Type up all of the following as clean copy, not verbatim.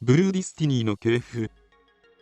ブルーディスティニーの系譜。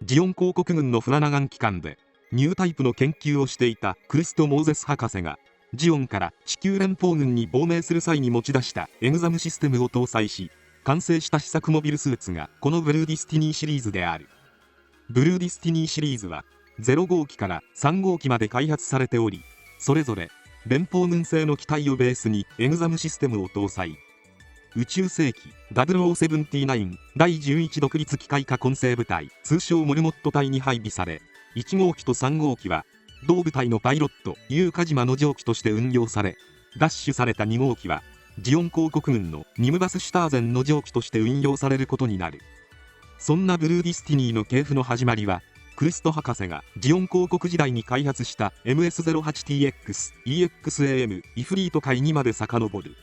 ジオン公国軍のフラナガン機関でニュータイプの研究をしていたクリスト・モーゼス博士がジオンから地球連邦軍に亡命する際に持ち出したエグザムシステムを搭載し完成した試作モビルスーツがこのブルーディスティニーシリーズである。ブルーディスティニーシリーズは0号機から3号機まで開発されており、それぞれ連邦軍製の機体をベースにエグザムシステムを搭載。宇宙世紀0079第11独立機械化混成部隊通称モルモット隊に配備され、1号機と3号機は同部隊のパイロットユーカジマの蒸気として運用され、奪取された2号機はジオン公国軍のニムバスシュターゼンの蒸気として運用されることになる。そんなブルーディスティニーの系譜の始まりはクリスト博士がジオン公国時代に開発した MS-08TX、EXAM、イフリート界にまで遡る。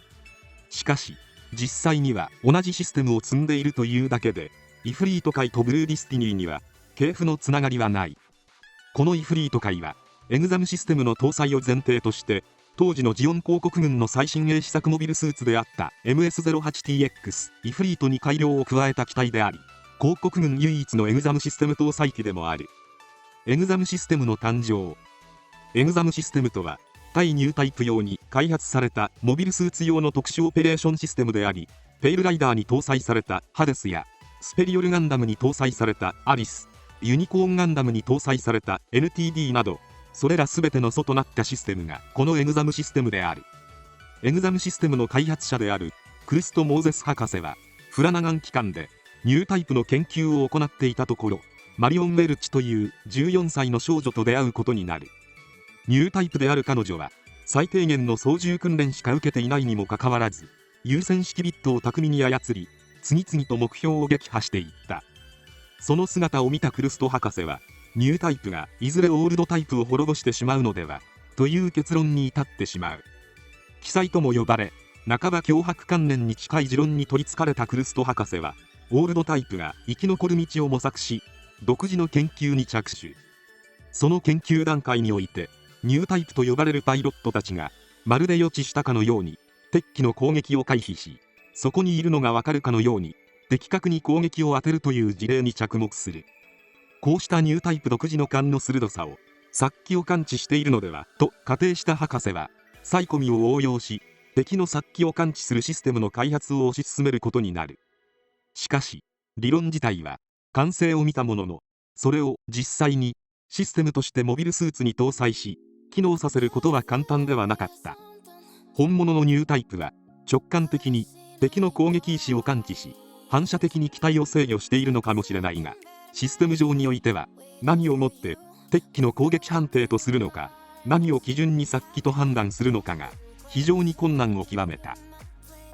しかし実際には同じシステムを積んでいるというだけで、イフリート界とブルーディスティニーには系譜のつながりはない。このイフリート界はエグザムシステムの搭載を前提として当時のジオン公国軍の最新鋭試作モビルスーツであった MS-08TX、イフリートに改良を加えた機体であり、公国軍唯一のエグザムシステム搭載機でもある。エグザムシステムの誕生。エグザムシステムとは対ニュータイプ用に開発されたモビルスーツ用の特殊オペレーションシステムであり、ペイルライダーに搭載されたハデスやスペリオルガンダムに搭載されたアリス、ユニコーンガンダムに搭載された NTD など、それら全ての素となったシステムがこのエグザムシステムである。エグザムシステムの開発者であるクリスト・モーゼス博士はフラナガン機関でニュータイプの研究を行っていたところ、マリオン・ウェルチという14歳の少女と出会うことになる。ニュータイプである彼女は最低限の操縦訓練しか受けていないにもかかわらず、優先式ビットを巧みに操り次々と目標を撃破していった。その姿を見たクリスト博士は、ニュータイプがいずれオールドタイプを滅ぼしてしまうのではという結論に至ってしまう。奇才とも呼ばれ、半ば脅迫観念に近い持論に取りつかれたクリスト博士は、オールドタイプが生き残る道を模索し独自の研究に着手。その研究段階においてニュータイプと呼ばれるパイロットたちがまるで予知したかのように敵機の攻撃を回避し、そこにいるのがわかるかのように的確に攻撃を当てるという事例に着目する。こうしたニュータイプ独自の勘の鋭さを殺機を感知しているのではと仮定した博士は、サイコミを応用し敵の殺機を感知するシステムの開発を推し進めることになる。しかし理論自体は完成を見たものの、それを実際にシステムとしてモビルスーツに搭載し機能させることは簡単ではなかった。本物のニュータイプは直感的に敵の攻撃意思を感知し反射的に機体を制御しているのかもしれないが、システム上においては何をもって敵機の攻撃判定とするのか、何を基準に殺機と判断するのかが非常に困難を極めた。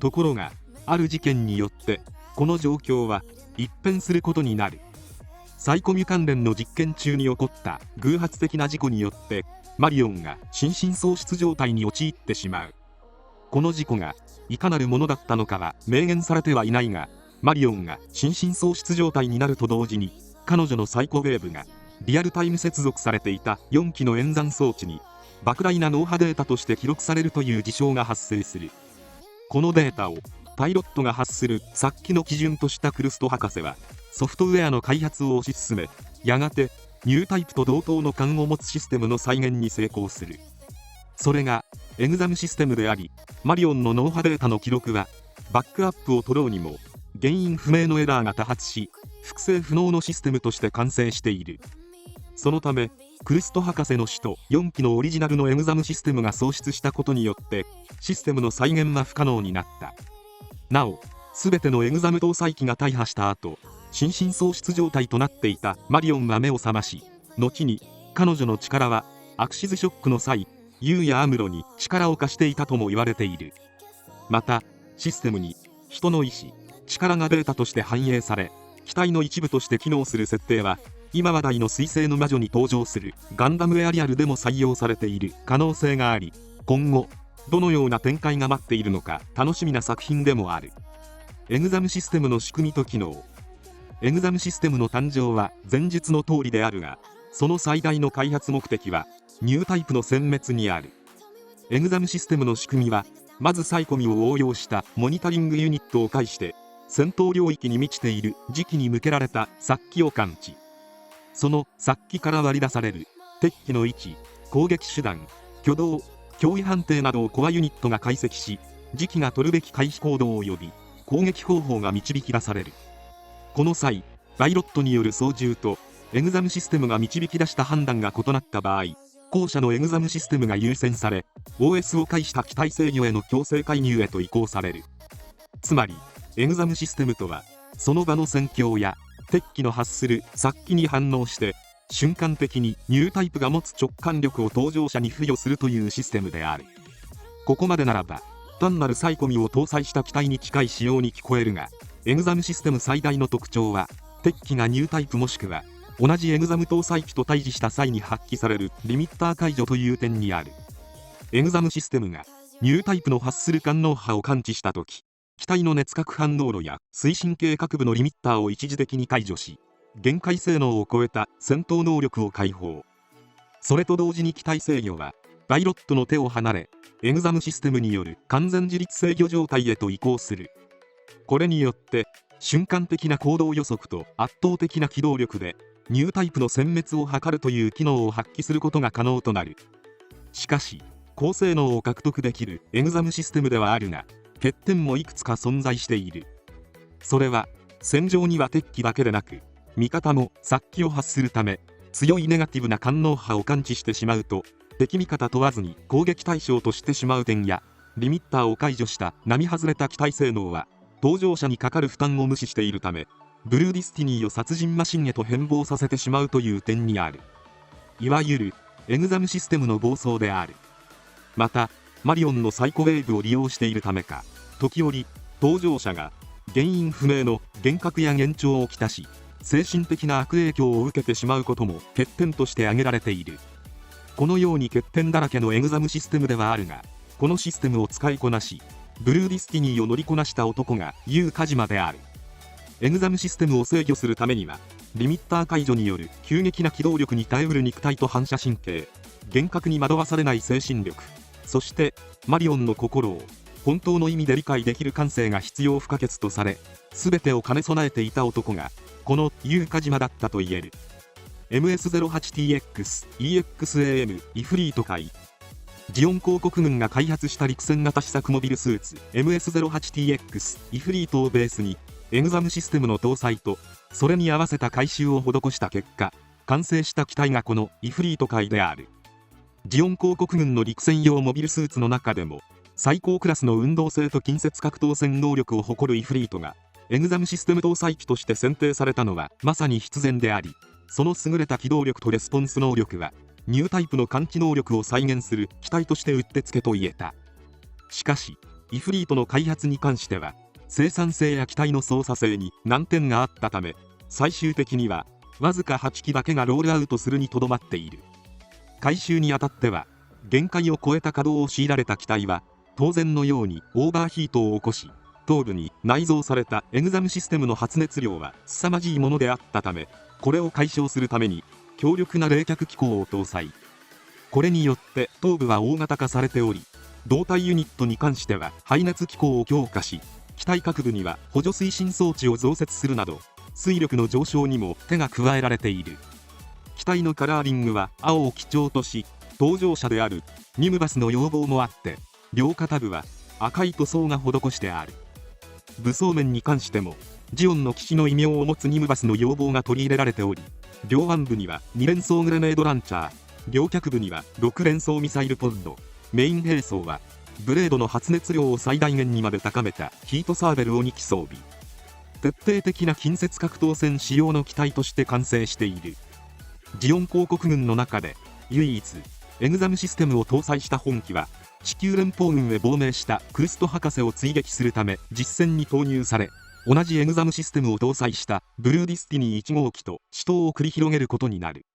ところがある事件によってこの状況は一変することになる。サイコミュ関連の実験中に起こった偶発的な事故によってマリオンが心神喪失状態に陥ってしまう。この事故がいかなるものだったのかは明言されてはいないが、マリオンが心神喪失状態になると同時に彼女のサイコウェーブがリアルタイム接続されていた4機の演算装置に莫大な脳波データとして記録されるという事象が発生する。このデータをパイロットが発する殺機の基準としたクルスト博士はソフトウェアの開発を推し進め、やがてニュータイプと同等の勘を持つシステムの再現に成功する。それがエグザムシステムであり、マリオンの脳波データの記録はバックアップを取ろうにも原因不明のエラーが多発し複製不能のシステムとして完成している。そのためクリスト博士の死と4機のオリジナルのエグザムシステムが喪失したことによってシステムの再現は不可能になった。なお全てのエグザム搭載機が大破した後、心神喪失状態となっていたマリオンは目を覚まし、後に彼女の力はアクシズショックの際ユウやアムロに力を貸していたとも言われている。またシステムに人の意志、力がデータとして反映され機体の一部として機能する設定は今話題の水星の魔女に登場するガンダムエアリアルでも採用されている可能性があり、今後どのような展開が待っているのか楽しみな作品でもある。エグザムシステムの仕組みと機能。エグザムシステムの誕生は前述の通りであるが、その最大の開発目的はニュータイプの殲滅にある。エグザムシステムの仕組みはまずサイコミを応用したモニタリングユニットを介して戦闘領域に満ちている時期に向けられた殺機を感知。その殺機から割り出される敵機の位置、攻撃手段、挙動、脅威判定などをコアユニットが解析し、時期が取るべき回避行動及び攻撃方法が導き出される。この際、パイロットによる操縦とエグザムシステムが導き出した判断が異なった場合、後者のエグザムシステムが優先され、 OS を介した機体制御への強制介入へと移行される。つまりエグザムシステムとは、その場の戦況や敵機の発する殺機に反応して瞬間的にニュータイプが持つ直感力を搭乗者に付与するというシステムである。ここまでならば単なるサイコミを搭載した機体に近い仕様に聞こえるが、エグザムシステム最大の特徴は、敵機がニュータイプもしくは同じエグザム搭載機と対峙した際に発揮されるリミッター解除という点にある。エグザムシステムがニュータイプの発する感能波を感知したとき、機体の熱核反応炉や推進系各部のリミッターを一時的に解除し、限界性能を超えた戦闘能力を解放。それと同時に機体制御はパイロットの手を離れ、エグザムシステムによる完全自律制御状態へと移行する。これによって瞬間的な行動予測と圧倒的な機動力でニュータイプの殲滅を図るという機能を発揮することが可能となる。しかし高性能を獲得できるエグザムシステムではあるが、欠点もいくつか存在している。それは戦場には敵機だけでなく味方も殺機を発するため、強いネガティブな感能波を感知してしまうと敵味方問わずに攻撃対象としてしまう点や、リミッターを解除した並外れた機体性能は搭乗者にかかる負担を無視しているため、ブルーディスティニーを殺人マシンへと変貌させてしまうという点にある。いわゆるエグザムシステムの暴走である。またマリオンのサイコウェーブを利用しているためか、時折搭乗者が原因不明の幻覚や幻聴をきたし、精神的な悪影響を受けてしまうことも欠点として挙げられている。このように欠点だらけのエグザムシステムではあるが、このシステムを使いこなしブルーディスティニーを乗りこなした男がユウカジマである。エグザムシステムを制御するためには、リミッター解除による急激な機動力に耐えうる肉体と反射神経、幻覚に惑わされない精神力、そしてマリオンの心を本当の意味で理解できる感性が必要不可欠とされ、全てを兼ね備えていた男がこのユウカジマだったと言える。 MS-08TX EXAM イフリート界。ジオン公国軍が開発した陸戦型試作モビルスーツ MS-08TX イフリートをベースにエグザムシステムの搭載とそれに合わせた改修を施した結果、完成した機体がこのイフリート界である。ジオン公国軍の陸戦用モビルスーツの中でも最高クラスの運動性と近接格闘戦能力を誇るイフリートがエグザムシステム搭載機として選定されたのはまさに必然であり、その優れた機動力とレスポンス能力はニュータイプの感知能力を再現する機体としてうってつけと言えた。しかしイフリートの開発に関しては生産性や機体の操作性に難点があったため、最終的にはわずか8機だけがロールアウトするにとどまっている。改修にあたっては限界を超えた稼働を強いられた機体は当然のようにオーバーヒートを起こし、頭部に内蔵されたエグザムシステムの発熱量は凄まじいものであったため、これを解消するために強力な冷却機構を搭載。これによって頭部は大型化されており、胴体ユニットに関しては排熱機構を強化し、機体各部には補助推進装置を増設するなど水力の上昇にも手が加えられている。機体のカラーリングは青を基調とし、搭乗者であるニムバスの要望もあって両肩部は赤い塗装が施してある。武装面に関してもジオンの騎士の異名を持つニムバスの要望が取り入れられており、両腕部には2連装グレネードランチャー、両脚部には6連装ミサイルポッド、メイン兵装はブレードの発熱量を最大限にまで高めたヒートサーベルを2機装備。徹底的な近接格闘戦仕様の機体として完成している。ジオン公国軍の中で唯一エグザムシステムを搭載した本機は地球連邦軍へ亡命したクルスト博士を追撃するため実戦に投入され、同じエグザムシステムを搭載したブルーディスティニー1号機と死闘を繰り広げることになる。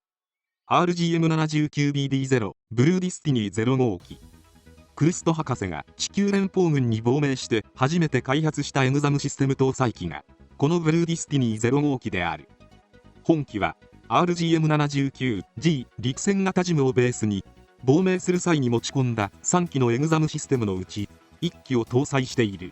RGM79BD0 ブルーディスティニー0号機。クルスト博士が地球連邦軍に亡命して初めて開発したエグザムシステム搭載機がこのブルーディスティニー0号機である。本機は RGM79G 陸戦型ジムをベースに亡命する際に持ち込んだ3機のエグザムシステムのうち1機を搭載している。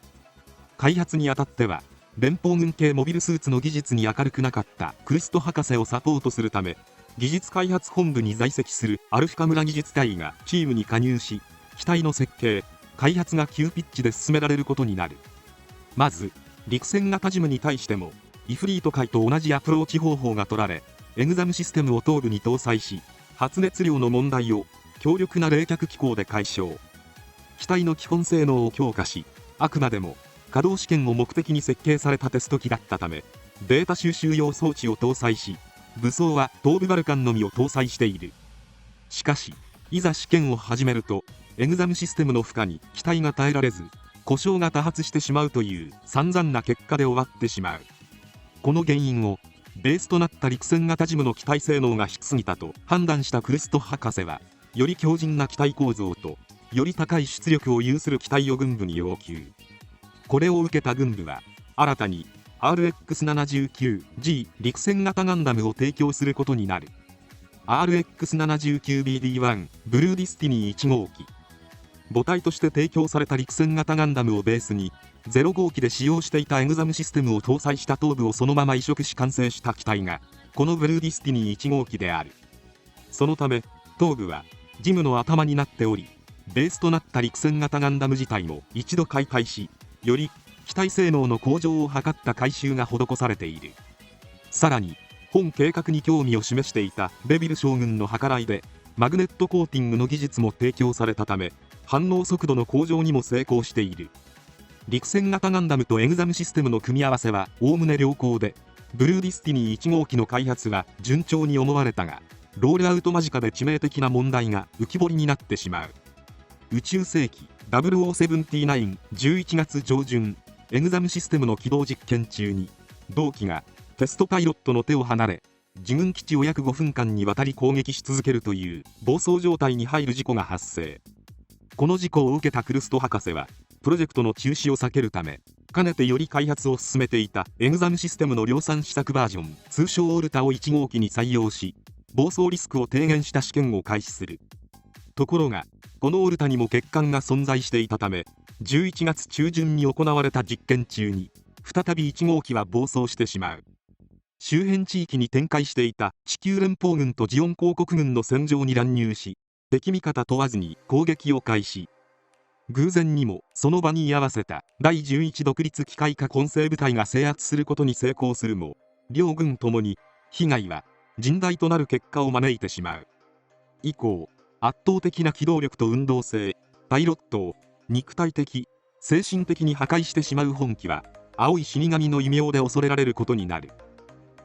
開発にあたっては連邦軍系モビルスーツの技術に明るくなかったクルスト博士をサポートするため、技術開発本部に在籍するアルフィカ村技術隊がチームに加入し、機体の設計開発が急ピッチで進められることになる。まず陸戦型ジムに対してもイフリート界と同じアプローチ方法が取られ、エグザムシステムを頭部に搭載し、発熱量の問題を強力な冷却機構で解消。機体の基本性能を強化し、あくまでも稼働試験を目的に設計されたテスト機だったため、データ収集用装置を搭載し、武装は頭部バルカンのみを搭載している。しかしいざ試験を始めると、エグザムシステムの負荷に機体が耐えられず、故障が多発してしまうという散々な結果で終わってしまう。この原因をベースとなった陸戦型ジムの機体性能が低すぎたと判断したクルスト博士は、より強靭な機体構造とより高い出力を有する機体を軍部に要求。これを受けた軍部は新たに RX-79G 陸戦型ガンダムを提供することになる。 RX-79BD1 ブルーディスティニー1号機。母体として提供された陸戦型ガンダムをベースに0号機で使用していたエグザムシステムを搭載した頭部をそのまま移植し完成した機体がこのブルーディスティニー1号機である。そのため頭部はジムの頭になっており、ベースとなった陸戦型ガンダム自体も一度解体し、より機体性能の向上を図った改修が施されている。さらに本計画に興味を示していたベビル将軍の計らいでマグネットコーティングの技術も提供されたため、反応速度の向上にも成功している。陸戦型ガンダムとエグザムシステムの組み合わせはおおむね良好で、ブルーディスティニー1号機の開発は順調に思われたが、ロールアウト間近で致命的な問題が浮き彫りになってしまう。宇宙世紀0079 11月上旬、エグザムシステムの起動実験中に同機がテストパイロットの手を離れ、自軍基地を約5分間にわたり攻撃し続けるという暴走状態に入る事故が発生。この事故を受けたクルスト博士はプロジェクトの中止を避けるため、かねてより開発を進めていたエグザムシステムの量産試作バージョン、通称オルタを1号機に採用し、暴走リスクを低減した試験を開始する。ところがこのオルタにも欠陥が存在していたため、11月中旬に行われた実験中に再び1号機は暴走してしまう。周辺地域に展開していた地球連邦軍とジオン公国軍の戦場に乱入し、敵味方問わずに攻撃を開始。偶然にもその場に居合わせた第11独立機械化混成部隊が制圧することに成功するも、両軍ともに被害は甚大となる結果を招いてしまう。以降圧倒的な機動力と運動性、パイロットを肉体的精神的に破壊してしまう本機は青い死神の異名で恐れられることになる。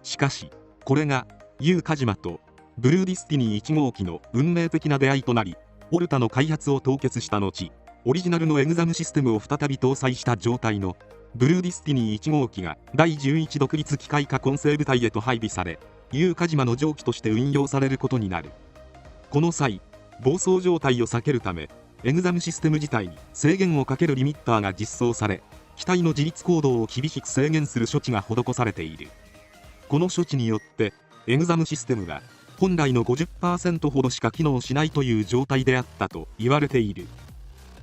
しかしこれがユウカジマとブルーディスティニー1号機の運命的な出会いとなり、オルタの開発を凍結した後、オリジナルのエグザムシステムを再び搭載した状態のブルーディスティニー1号機が第11独立機械化混成部隊へと配備され、ユウカジマの上機として運用されることになる。この際暴走状態を避けるため、エグザムシステム自体に制限をかけるリミッターが実装され、機体の自立行動を厳しく制限する処置が施されている。この処置によってエグザムシステムは本来の 50% ほどしか機能しないという状態であったと言われている。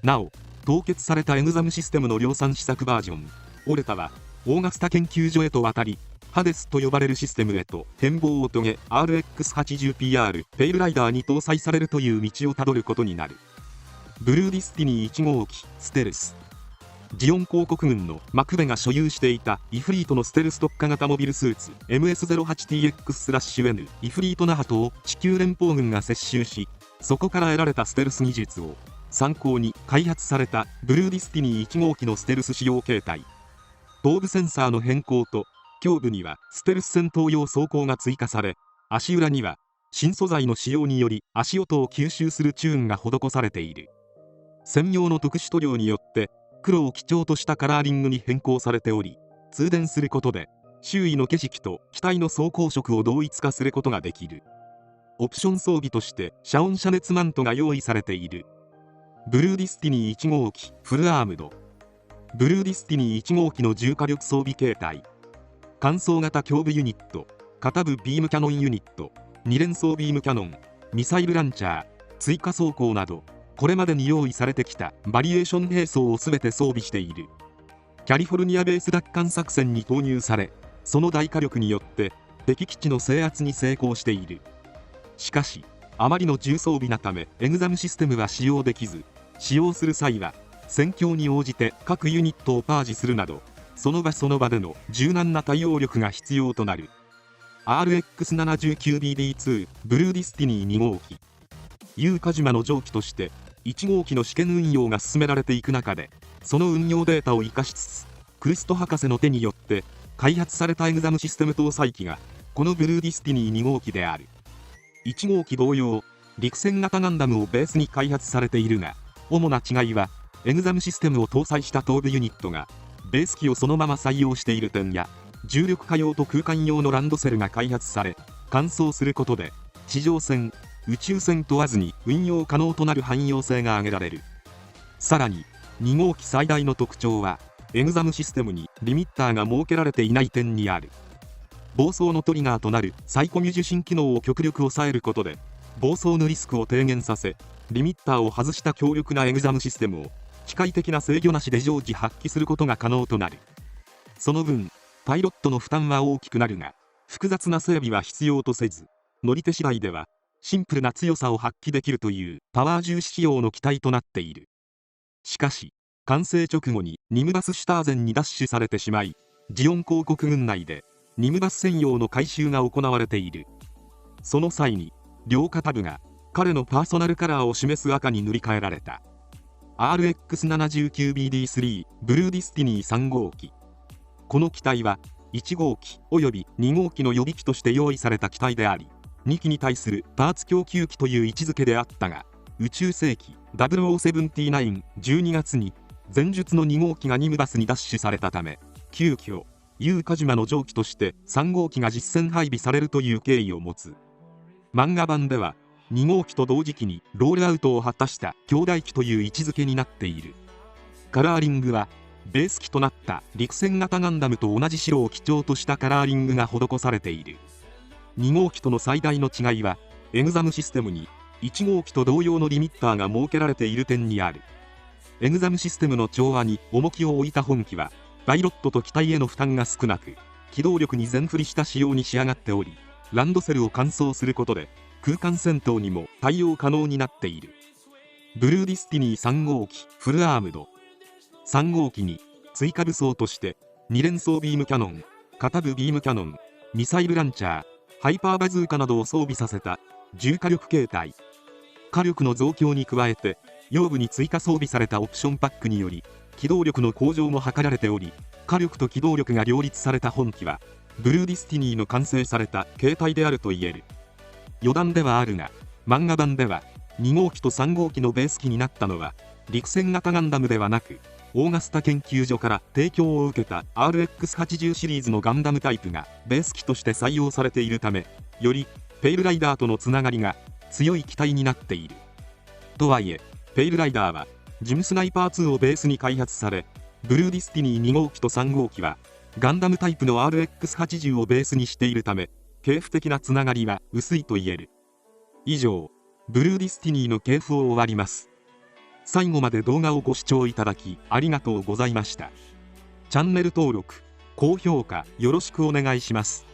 なお凍結されたエグザムシステムの量産試作バージョンオルタはオーガスタ研究所へと渡り、ハデスと呼ばれるシステムへと変貌を遂げ、 RX-80PR ペイルライダーに搭載されるという道をたどることになる。ブルーディスティニー1号機ステルス。ジオン公国軍のマクベが所有していたイフリートのステルス特化型モビルスーツ MS-08TX/N イフリートナハトを地球連邦軍が接収し、そこから得られたステルス技術を参考に開発されたブルーディスティニー1号機のステルス使用形態。頭部センサーの変更と胸部にはステルス戦闘用装甲が追加され、足裏には新素材の使用により足音を吸収するチューンが施されている。専用の特殊塗料によって黒を基調としたカラーリングに変更されており、通電することで周囲の景色と機体の装甲色を同一化することができる。オプション装備として遮音遮熱マントが用意されている。ブルーディスティニー1号機フルアームド。ブルーディスティニー1号機の重火力装備形態。乾燥型胸部ユニット、片部ビームキャノンユニット、2連装ビームキャノン、ミサイルランチャー、追加装甲などこれまでに用意されてきたバリエーション兵装を全て装備している。キャリフォルニアベース奪還作戦に投入され、その大火力によって敵基地の制圧に成功している。しかしあまりの重装備なためエグザムシステムは使用できず、使用する際は戦況に応じて各ユニットをパージするなど、その場その場での柔軟な対応力が必要となる。 RX79BD2 ブルーディスティニー2号機。Uカジマの上記として1号機の試験運用が進められていく中で、その運用データを生かしつつ、クリスト博士の手によって開発されたエグザムシステム搭載機がこのブルーディスティニー2号機である。1号機同様、陸戦型ガンダムをベースに開発されているが、主な違いはエグザムシステムを搭載した頭部ユニットがベース機をそのまま採用している点や、重力化用と空間用のランドセルが開発され換装することで、地上戦宇宙船問わずに運用可能となる汎用性が挙げられる。さらに2号機最大の特徴は、エグザムシステムにリミッターが設けられていない点にある。暴走のトリガーとなるサイコミュ受信機能を極力抑えることで、暴走のリスクを低減させ、リミッターを外した強力なエグザムシステムを機械的な制御なしで常時発揮することが可能となる。その分パイロットの負担は大きくなるが、複雑な整備は必要とせず、乗り手次第ではシンプルな強さを発揮できるというパワー重視仕様の機体となっている。しかし完成直後にニムバスシュターゼンに奪取されてしまい、ジオン公国軍内でニムバス専用の改修が行われている。その際に両肩部が彼のパーソナルカラーを示す赤に塗り替えられた。 RX79BD3 ブルーディスティニー3号機。この機体は1号機および2号機の予備機として用意された機体であり、2機に対するパーツ供給機という位置づけであったが、宇宙世紀0079 12月に前述の2号機がニムバスに奪取されたため、急遽Uカジマの上記として3号機が実戦配備されるという経緯を持つ。漫画版では2号機と同時期にロールアウトを果たした兄弟機という位置づけになっている。カラーリングはベース機となった陸戦型ガンダムと同じ白を基調としたカラーリングが施されている。2号機との最大の違いは、エグザムシステムに1号機と同様のリミッターが設けられている点にある。エグザムシステムの調和に重きを置いた本機は、パイロットと機体への負担が少なく、機動力に全振りした仕様に仕上がっており、ランドセルを換装することで空間戦闘にも対応可能になっている。ブルーディスティニー3号機フルアームド。3号機に追加武装として2連装ビームキャノン、片部ビームキャノン、ミサイルランチャー、ハイパーバズーカなどを装備させた重火力形態。火力の増強に加えて腰部に追加装備されたオプションパックにより機動力の向上も図られており、火力と機動力が両立された本機はブルーディスティニーの完成された形態であると言える。余談ではあるが、漫画版では2号機と3号機のベース機になったのは陸戦型ガンダムではなく、オーガスタ研究所から提供を受けた RX80 シリーズのガンダムタイプがベース機として採用されているため、よりペイルライダーとのつながりが強い機体になっている。とはいえペイルライダーはジムスナイパー2をベースに開発され、ブルーディスティニー2号機と3号機はガンダムタイプの RX80 をベースにしているため、系譜的なつながりは薄いと言える。以上、ブルーディスティニーの系譜を終わります。最後まで動画をご視聴いただきありがとうございました。チャンネル登録、高評価よろしくお願いします。